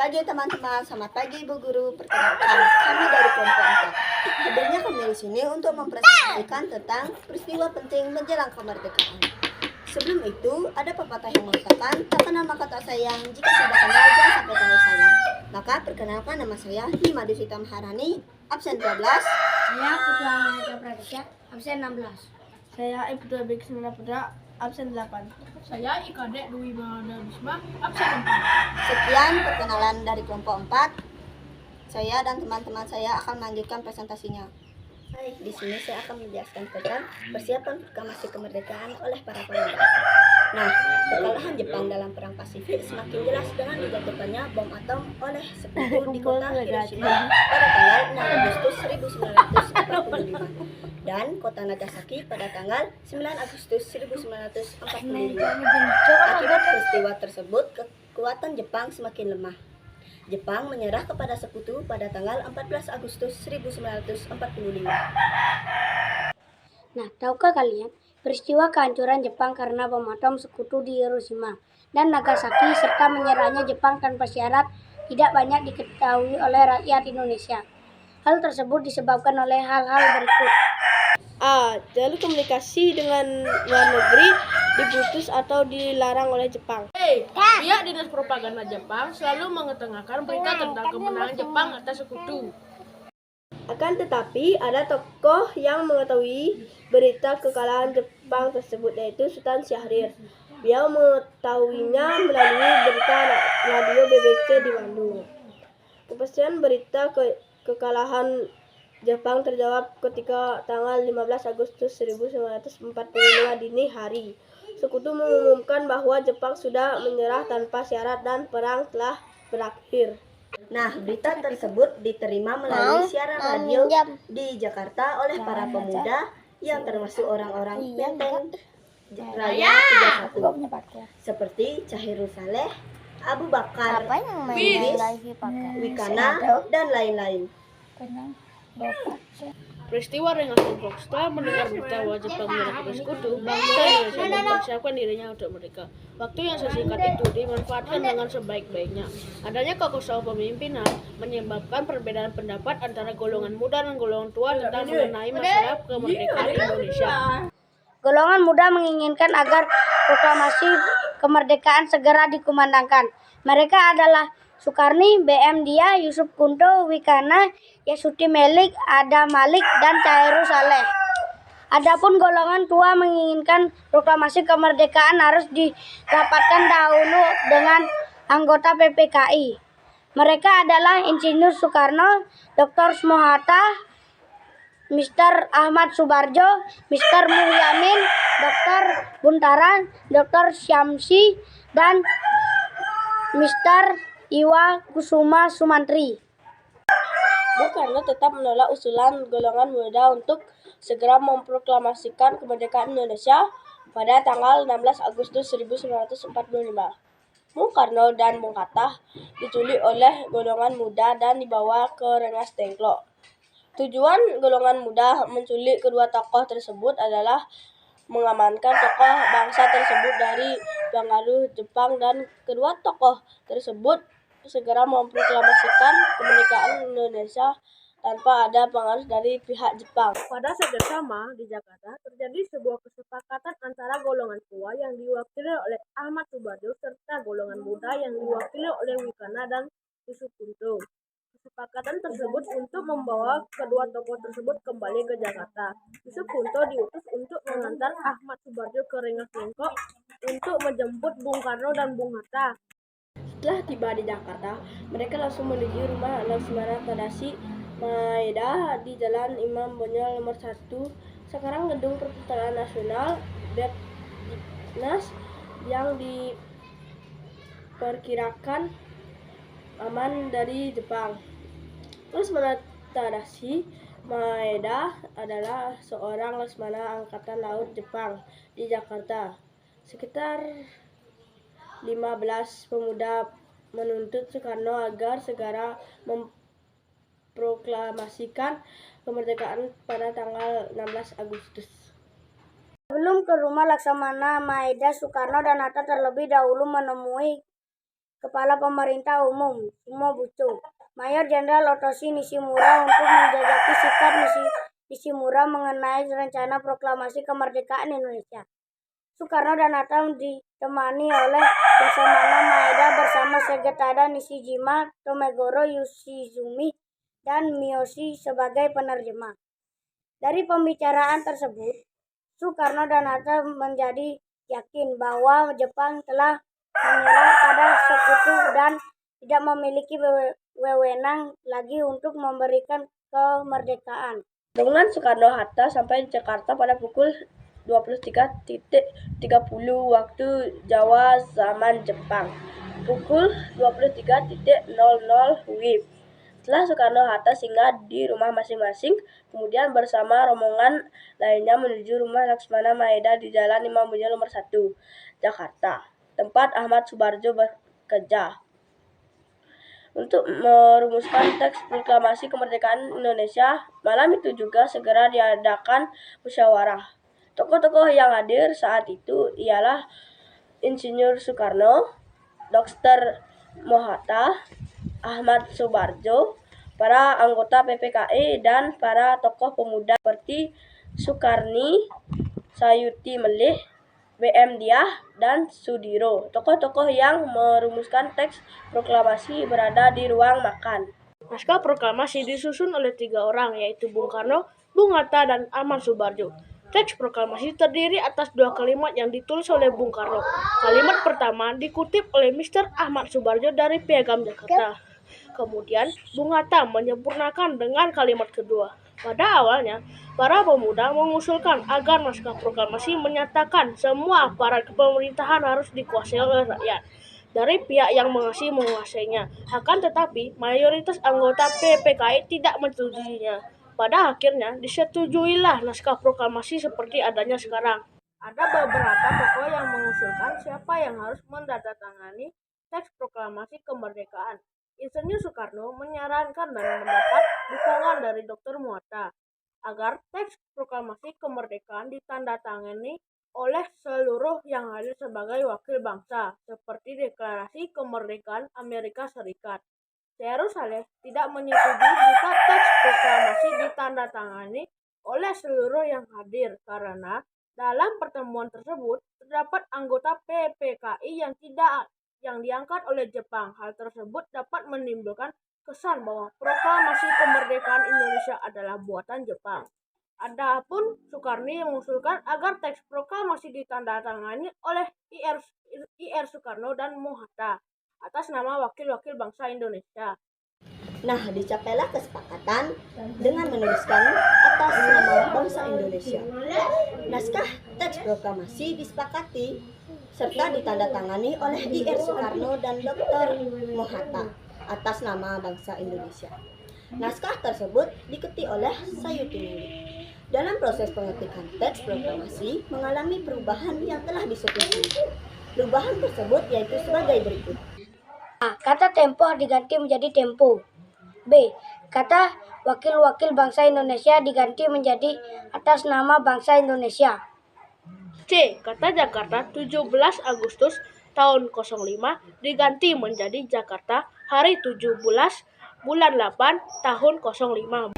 pagi teman-teman, selamat pagi Ibu Guru. Perkenalkan, kami dari kelompok 4. Hadirnya kami di sini untuk mempresentasikan tentang peristiwa penting menjelang kemerdekaan. Sebelum itu, ada pepatah yang mengatakan, tak kenal maka tak sayang, jika sudah kenal jangan sampai tahu sayang. Maka perkenalkan, nama saya Hima Devita Maharani, absen 12. Saya Putra Mahardika Praditya, absen 16. Saya Ibtu Abik Semana Putra, absen 8. Saya Ikadek Dwi Mahardisma, absen 4. Sekian perkenalan dari kelompok 4. Saya dan teman-teman saya akan melanjutkan presentasinya. Baik, di sini saya akan menjelaskan tentang persiapan proklamasi kemerdekaan oleh para pemuda. Nah, kekalahan Jepang dalam Perang Pasifik semakin jelas dengan dijatuhkannya bom atom oleh sekutu di kota Hiroshima pada tanggal 6 Agustus 1945 dan kota Nagasaki pada tanggal 9 Agustus 1945. Akibat peristiwa tersebut, kekuatan Jepang semakin lemah. Jepang menyerah kepada sekutu pada tanggal 14 Agustus 1945. Nah, tahukah kalian peristiwa kehancuran Jepang karena bom atom sekutu di Hiroshima dan Nagasaki serta menyerahnya Jepang tanpa syarat tidak banyak diketahui oleh rakyat Indonesia. Hal tersebut disebabkan oleh hal-hal berikut. A. Jalur komunikasi dengan luar negeri diputus atau dilarang oleh Jepang. Pihak Dinas Propaganda Jepang selalu mengetengahkan berita tentang kemenangan Jepang atas sekutu. Akan tetapi, ada tokoh yang mengetahui berita kekalahan Jepang tersebut, yaitu Sultan Syahrir. Beliau mengetahuinya melalui berita radio BBC di Bandung. Kepastian berita kekalahan Jepang terjawab ketika tanggal 15 Agustus 1945 dini hari. Sekutu mengumumkan bahwa Jepang sudah menyerah tanpa syarat dan perang telah berakhir. Nah, berita tersebut diterima melalui siaran radio di Jakarta oleh para pemuda yang termasuk orang-orang Menteng Raya 31 seperti Chahirul Saleh, Abu Bakar, Idris, Wikana, dan lain-lain. Peristiwa Rengas Dengklok. Setelah mendengar berita bahwa Jepang menyerah kepada sekutu, bangsa Indonesia mempersiapkan dirinya untuk merdeka. Waktu yang sesingkat itu dimanfaatkan dengan sebaik-baiknya. Adanya kekosongan pemimpinan menyebabkan perbedaan pendapat antara golongan muda dan golongan tua tentang mengenai masalah kemerdekaan Indonesia. Golongan muda menginginkan agar proklamasi kemerdekaan segera dikumandangkan. Mereka adalah Soekarni, BM Dia, Yusuf Kunto, Wikana, Yasuti Melik, Adam Malik, dan Chahirul Saleh. Adapun golongan tua menginginkan proklamasi kemerdekaan harus dirapatkan dahulu dengan anggota PPKI. Mereka adalah Insinyur Soekarno, Dr. Soeharto, Mr. Ahmad Subarjo, Mr. Muhyamin, Dr. Buntaran, Dr. Syamsi, dan Mr. Iwa Kusuma Sumantri. Bung Karno tetap menolak usulan golongan muda untuk segera memproklamasikan kemerdekaan Indonesia pada tanggal 16 Agustus 1945. Bung Karno dan Bung Hatta diculik oleh golongan muda dan dibawa ke Rengas Dengklok. Tujuan golongan muda menculik kedua tokoh tersebut adalah mengamankan tokoh bangsa tersebut dari pengaruh Jepang dan kedua tokoh tersebut segera memproklamasikan kemerdekaan Indonesia tanpa ada pengaruh dari pihak Jepang. Pada saat yang sama, di Jakarta terjadi sebuah kesepakatan antara golongan tua yang diwakili oleh Ahmad Subarjo serta golongan muda yang diwakili oleh Wikana dan Yusuf Kunto. Kesepakatan tersebut untuk membawa kedua tokoh tersebut kembali ke Jakarta. Yusuf Kunto diutus untuk mengantar Ahmad Subarjo ke Rengas Dengklok untuk menjemput Bung Karno dan Bung Hatta. Setelah tiba di Jakarta, mereka langsung menuju rumah Laksmana Tadashi Maeda di Jalan Imam Bonjol nomor 1, sekarang Gedung Perpustakaan Nasional, Depdiknas, yang diperkirakan aman dari Jepang. Laksmana Tadashi Maeda adalah seorang Laksmana Angkatan Laut Jepang di Jakarta. Sekitar 15 pemuda menuntut Soekarno agar segera memproklamasikan kemerdekaan pada tanggal 16 Agustus. Sebelum ke rumah Laksamana Maeda, Soekarno dan Hatta terlebih dahulu menemui Kepala Pemerintah Umum Shimobucho, Mayor Jenderal Otoshi Nishimura untuk menjajaki sikap Nishimura mengenai rencana proklamasi kemerdekaan Indonesia. Soekarno dan Hatta ditemani oleh Laksamana Maeda bersama Segetada Nishijima, Tomegoro Yoshizumi, dan Miyoshi sebagai penerjemah. Dari pembicaraan tersebut, Soekarno dan Hatta menjadi yakin bahwa Jepang telah menyerah pada sekutu dan tidak memiliki wewenang lagi untuk memberikan kemerdekaan. Rombongan Soekarno-Hatta sampai di Jakarta pada pukul 23.30 waktu Jawa zaman Jepang, pukul 23.00 WIB. Setelah Soekarno-Hatta singgah di rumah masing-masing, kemudian bersama rombongan lainnya menuju rumah Laksamana Maeda di Jalan Imam Bonjol nomor 1, Jakarta, tempat Ahmad Subarjo bekerja. Untuk merumuskan teks proklamasi kemerdekaan Indonesia, malam itu juga segera diadakan musyawarah. Tokoh-tokoh yang hadir saat itu ialah Insinyur Soekarno, Dr. Mohatta, Ahmad Subarjo, para anggota PPKI, dan para tokoh pemuda seperti Sukarni, Sayuti Melih, BM Diah, dan Sudiro. Tokoh-tokoh yang merumuskan teks proklamasi berada di ruang makan. Naskah proklamasi disusun oleh 3 orang, yaitu Bung Karno, Bung Hatta, dan Ahmad Subarjo. Teks proklamasi terdiri atas 2 kalimat yang ditulis oleh Bung Karno. Kalimat pertama dikutip oleh Mr. Ahmad Subarjo dari Piagam Jakarta. Kemudian, Bung Hatta menyempurnakan dengan kalimat kedua. Pada awalnya, para pemuda mengusulkan agar naskah proklamasi menyatakan semua aparat pemerintahan harus dikuasai oleh rakyat dari pihak yang masih menguasainya. Akan tetapi, mayoritas anggota PPKI tidak menyetujuinya. Pada akhirnya, disetujuilah naskah proklamasi seperti adanya sekarang. Ada beberapa tokoh yang mengusulkan siapa yang harus menandatangani teks proklamasi kemerdekaan. Insinyur Soekarno menyarankan dan mendapat dukungan dari Dr. Mohatta agar teks proklamasi kemerdekaan ditandatangani oleh seluruh yang hadir sebagai wakil bangsa, seperti Deklarasi Kemerdekaan Amerika Serikat. Syahru Saleh tidak menyetujui jika teks proklamasi ditandatangani oleh seluruh yang hadir karena dalam pertemuan tersebut terdapat anggota PPKI yang diangkat oleh Jepang. Hal tersebut dapat menimbulkan kesan bahwa proklamasi kemerdekaan Indonesia adalah buatan Jepang. Adapun Soekarni mengusulkan agar teks proklamasi ditandatangani oleh Ir Soekarno dan Mohatta atas nama wakil-wakil bangsa Indonesia. Nah, dicapailah kesepakatan dengan menuliskan atas nama bangsa Indonesia. Naskah teks proklamasi disepakati serta ditandatangani oleh Ir Soekarno dan Dr. Mohatta atas nama bangsa Indonesia. Naskah tersebut diketik oleh Sayuti Melih. Dalam proses pengetikan teks proklamasi mengalami perubahan yang telah disetujui. Perubahan tersebut yaitu sebagai berikut. A. Kata tempo diganti menjadi tempo. B. Kata wakil-wakil bangsa Indonesia diganti menjadi atas nama bangsa Indonesia. C. Kata Jakarta 17 Agustus tahun 05 diganti menjadi Jakarta hari 17 bulan 8 tahun 05.